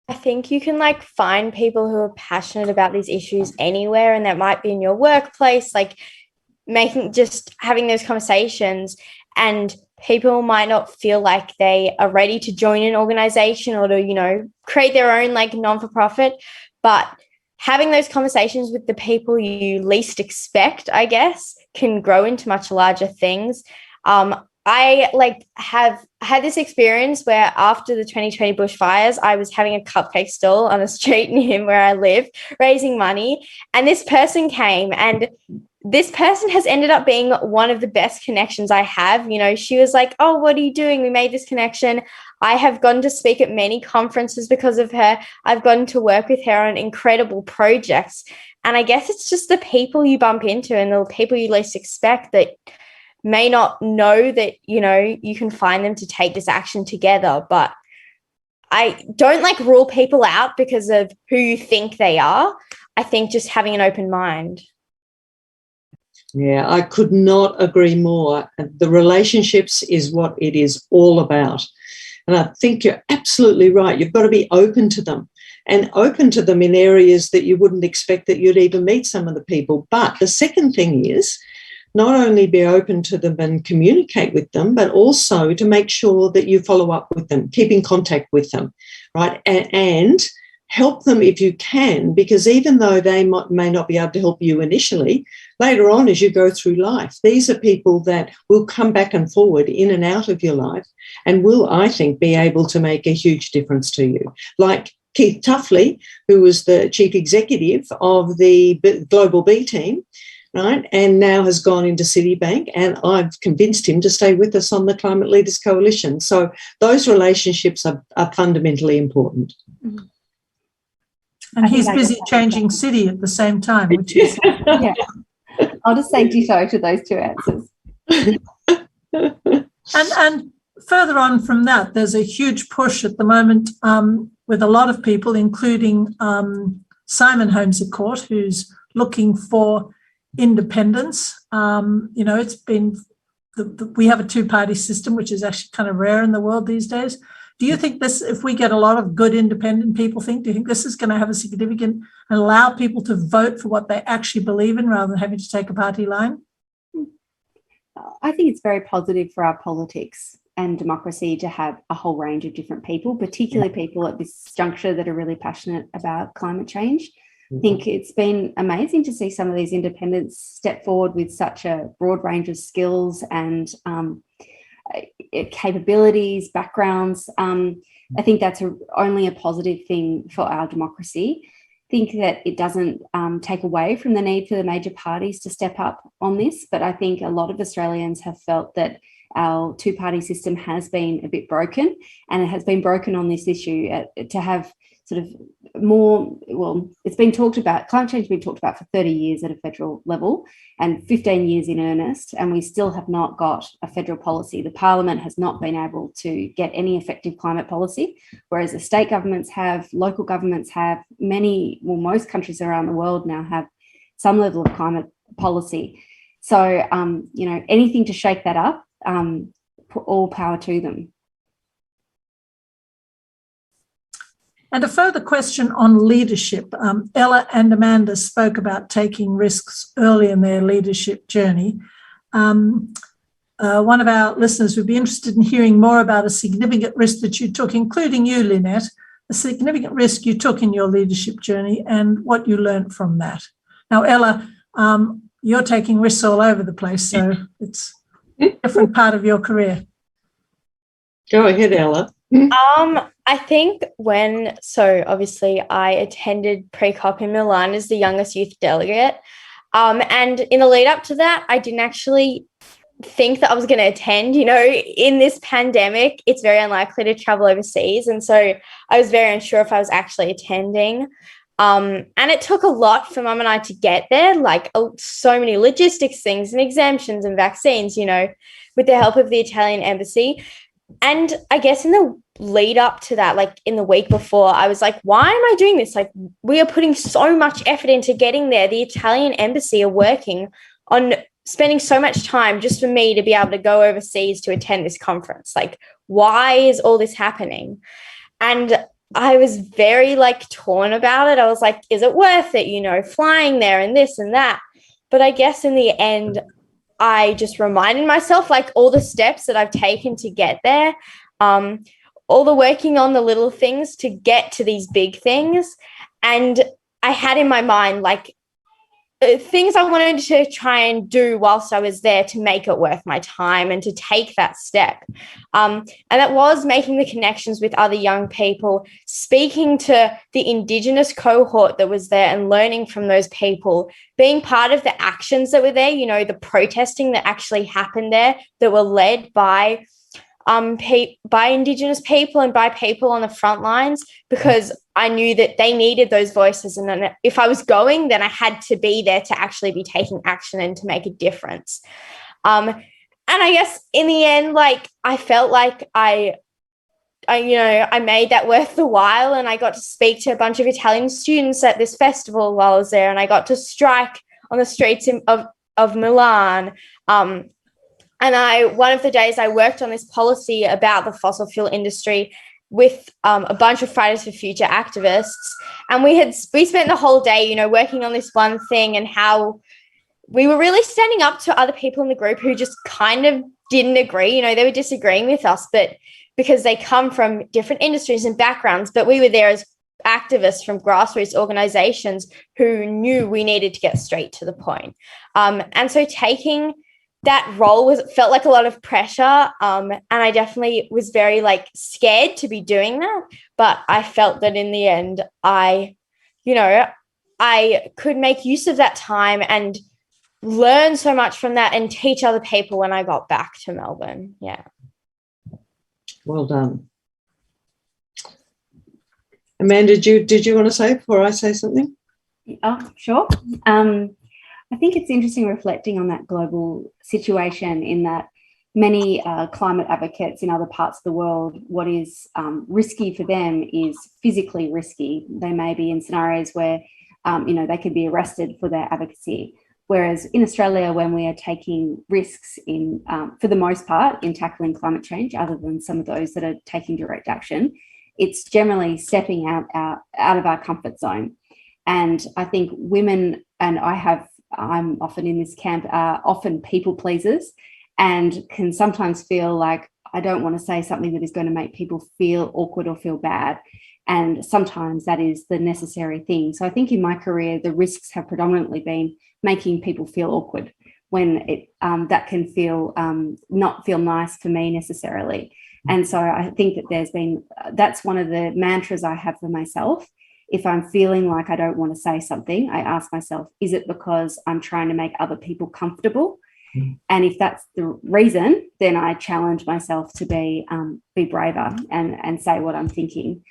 I think you can like find people who are passionate about these issues anywhere, and that might be in your workplace, like having those conversations, and people might not feel like they are ready to join an organization or to, you know, create their own like non-for-profit, but having those conversations with the people you least expect, I guess, can grow into much larger things. I like have had this experience where after the 2020 bushfires, I was having a cupcake stall on a street near where I live, raising money, and this person came, and this person has ended up being one of the best connections I have. You know, she was like, "Oh, what are you doing? We made this connection." I have gone to speak at many conferences because of her. I've gotten to work with her on incredible projects. And I guess it's just the people you bump into and the people you least expect that may not know that, you know, you can find them to take this action together. But I don't like rule people out because of who you think they are. I think just having an open mind. Yeah, I could not agree more. The relationships is what it is all about. And I think you're absolutely right. You've got to be open to them, and open to them in areas that you wouldn't expect that you'd even meet some of the people. But the second thing is not only be open to them and communicate with them, but also to make sure that you follow up with them, keep in contact with them, right? And help them if you can, because even though they may not be able to help you initially, later on as you go through life, these are people that will come back and forward in and out of your life and will, I think, be able to make a huge difference to you. Like Keith Tuffley, who was the chief executive of the Global B team, right, and now has gone into Citibank, and I've convinced him to stay with us on the Climate Leaders Coalition. So those relationships are fundamentally important. Mm-hmm. And he's busy changing Citi at the same time, which is... Yeah. I'll just say ditto to those two answers. And further on from that, there's a huge push at the moment with a lot of people, including Simon Holmes à Court, who's looking for independence. You know, it's been... we have a two-party system, which is actually kind of rare in the world these days. Do you think this, if we get a lot of good independent people do you think this is going to have a significant and allow people to vote for what they actually believe in rather than having to take a party line? I think it's very positive for our politics and democracy to have a whole range of different people, particularly people at this juncture that are really passionate about climate change. I think it's been amazing to see some of these independents step forward with such a broad range of skills and capabilities, backgrounds. I think that's only a positive thing for our democracy. I think that it doesn't take away from the need for the major parties to step up on this, but I think a lot of Australians have felt that our two-party system has been a bit broken, and it has been broken on this issue to have sort of more, well, it's been talked about, climate change has been talked about for 30 years at a federal level and 15 years in earnest, and we still have not got a federal policy. The Parliament has not been able to get any effective climate policy, whereas the state governments have, local governments have, most countries around the world now have some level of climate policy. So, anything to shake that up, all power to them. And a further question on leadership. Ella and Amanda spoke about taking risks early in their leadership journey. One of our listeners would be interested in hearing more about a significant risk that you took, including you, Lynette, a significant risk you took in your leadership journey and what you learned from that. Now, Ella, you're taking risks all over the place, so it's a different part of your career. Go ahead, Ella. I think obviously I attended pre-COP in Milan as the youngest youth delegate. And in the lead up to that, I didn't actually think that I was going to attend. In this pandemic, it's very unlikely to travel overseas. And so I was very unsure if I was actually attending. And it took a lot for Mum and I to get there, like so many logistics things and exemptions and vaccines, with the help of the Italian embassy. And I guess in the lead up to that, like in the week before, I was like, why am I doing this? Like, we are putting so much effort into getting there. The Italian embassy are working on spending so much time just for me to be able to go overseas to attend this conference. Like, why is all this happening? And I was very torn about it. I was like, is it worth it, flying there and this and that? But I guess in the end, I just reminded myself all the steps that I've taken to get there, all the working on the little things to get to these big things. And I had in my mind things I wanted to try and do whilst I was there to make it worth my time and to take that step. And that was making the connections with other young people, speaking to the Indigenous cohort that was there and learning from those people, being part of the actions that were there, the protesting that actually happened there that were led by Indigenous people and by people on the front lines, because I knew that they needed those voices. And then if I was going, then I had to be there to actually be taking action and to make a difference. And I guess in the end, I felt like I made that worth the while, and I got to speak to a bunch of Italian students at this festival while I was there, and I got to strike on the streets of Milan. And one of the days I worked on this policy about the fossil fuel industry with a bunch of Fridays for Future activists. And we spent the whole day, working on this one thing, and how we were really standing up to other people in the group who just kind of didn't agree. They were disagreeing with us, but because they come from different industries and backgrounds, but we were there as activists from grassroots organizations who knew we needed to get straight to the point. And so taking that role felt like a lot of pressure. And I definitely was very scared to be doing that. But I felt that in the end, I could make use of that time and learn so much from that and teach other people when I got back to Melbourne. Yeah. Well done. Amanda, did you want to say before I say something? Oh, sure. I think it's interesting reflecting on that global situation, in that many climate advocates in other parts of the world, what is risky for them is physically risky. They may be in scenarios where, they could be arrested for their advocacy. Whereas in Australia, when we are taking risks in, for the most part, in tackling climate change, other than some of those that are taking direct action, it's generally stepping out of our comfort zone. And I think women, and I'm often in this camp, are often people pleasers and can sometimes feel like, I don't want to say something that is going to make people feel awkward or feel bad. And sometimes that is the necessary thing. So I think in my career, the risks have predominantly been making people feel awkward when that can not feel nice for me necessarily. And so I think that that's one of the mantras I have for myself. If I'm feeling like I don't want to say something, I ask myself, is it because I'm trying to make other people comfortable? And if that's the reason, then I challenge myself to be braver and say what I'm thinking.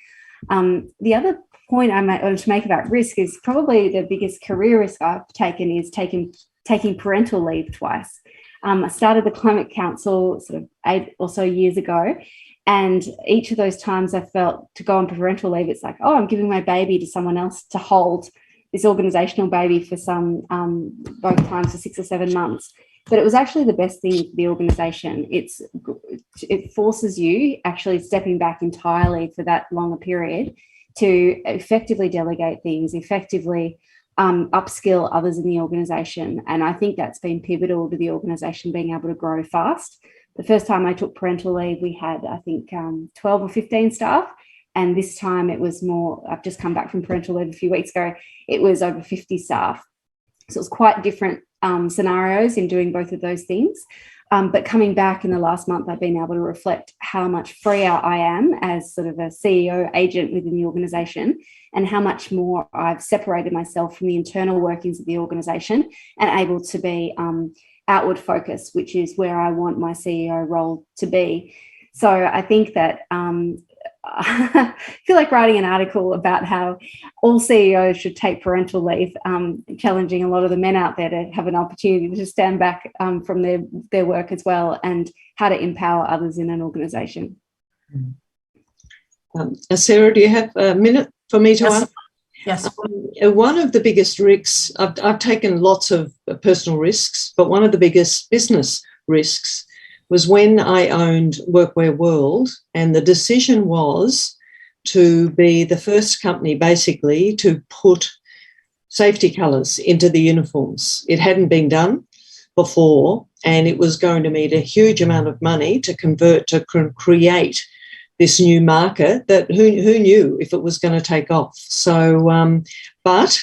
The other point I want to make about risk is probably the biggest career risk I've taken is taking parental leave twice. I started the Climate Council sort of 8 or so years ago, and each of those times I felt to go on parental leave, it's like, oh, I'm giving my baby to someone else to hold, this organisational baby for both times for 6 or 7 months. But it was actually the best thing for the organisation. It forces you actually stepping back entirely for that longer period to effectively delegate things, effectively upskill others in the organisation. And I think that's been pivotal to the organisation being able to grow fast. The first time I took parental leave, we had, I think, 12 or 15 staff. And this time it was more, I've just come back from parental leave a few weeks ago, it was over 50 staff. So it was quite different scenarios in doing both of those things. But coming back in the last month, I've been able to reflect how much freer I am as sort of a CEO agent within the organisation, and how much more I've separated myself from the internal workings of the organisation and able to be outward focused, which is where I want my CEO role to be. So I think that I feel like writing an article about how all CEOs should take parental leave, challenging a lot of the men out there to have an opportunity to stand back from their work as well, and how to empower others in an organisation. Sara, do you have a minute for me to ask? Yes. One of the biggest risks, I've taken lots of personal risks, but one of the biggest business risks was when I owned Workwear World, and the decision was to be the first company basically to put safety colours into the uniforms. It hadn't been done before, and it was going to need a huge amount of money to convert, to create this new market that who knew if it was going to take off. So, but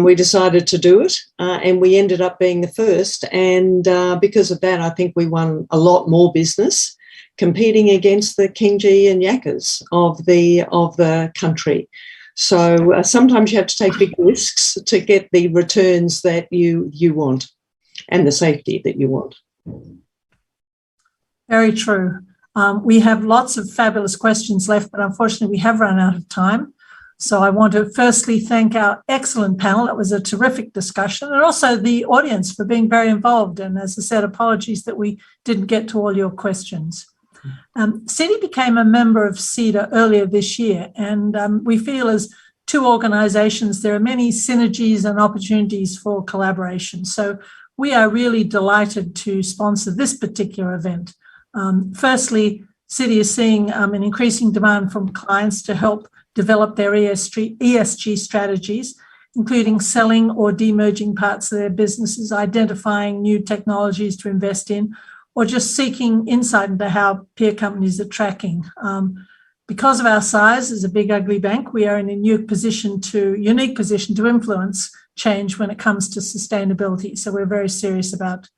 we decided to do it, and we ended up being the first. And because of that, I think we won a lot more business competing against the Kingi and Yakas of the country. So sometimes you have to take big risks to get the returns that you want and the safety that you want. Very true. We have lots of fabulous questions left, but unfortunately we have run out of time. So I want to firstly thank our excellent panel. It was a terrific discussion, and also the audience for being very involved. And as I said, apologies that we didn't get to all your questions. Citi became a member of CEDA earlier this year, and we feel as two organisations, there are many synergies and opportunities for collaboration. So we are really delighted to sponsor this particular event. Firstly, Citi is seeing an increasing demand from clients to help develop their ESG strategies, including selling or demerging parts of their businesses, identifying new technologies to invest in, or just seeking insight into how peer companies are tracking. Because of our size as a big ugly bank, we are in a unique position to influence change when it comes to sustainability. So we're very serious about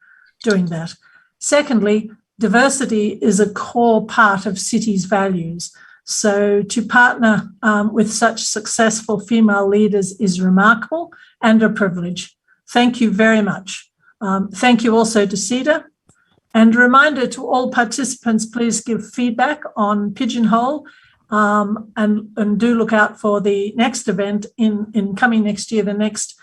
doing that. Secondly, diversity is a core part of Citi's values. So to partner with such successful female leaders is remarkable and a privilege. Thank you very much. Thank you also to CEDA. And a reminder to all participants, please give feedback on Pigeonhole, and do look out for the next event in coming next year, the next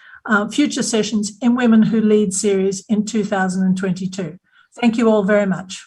Future Sessions in Women Who Lead series in 2022. Thank you all very much.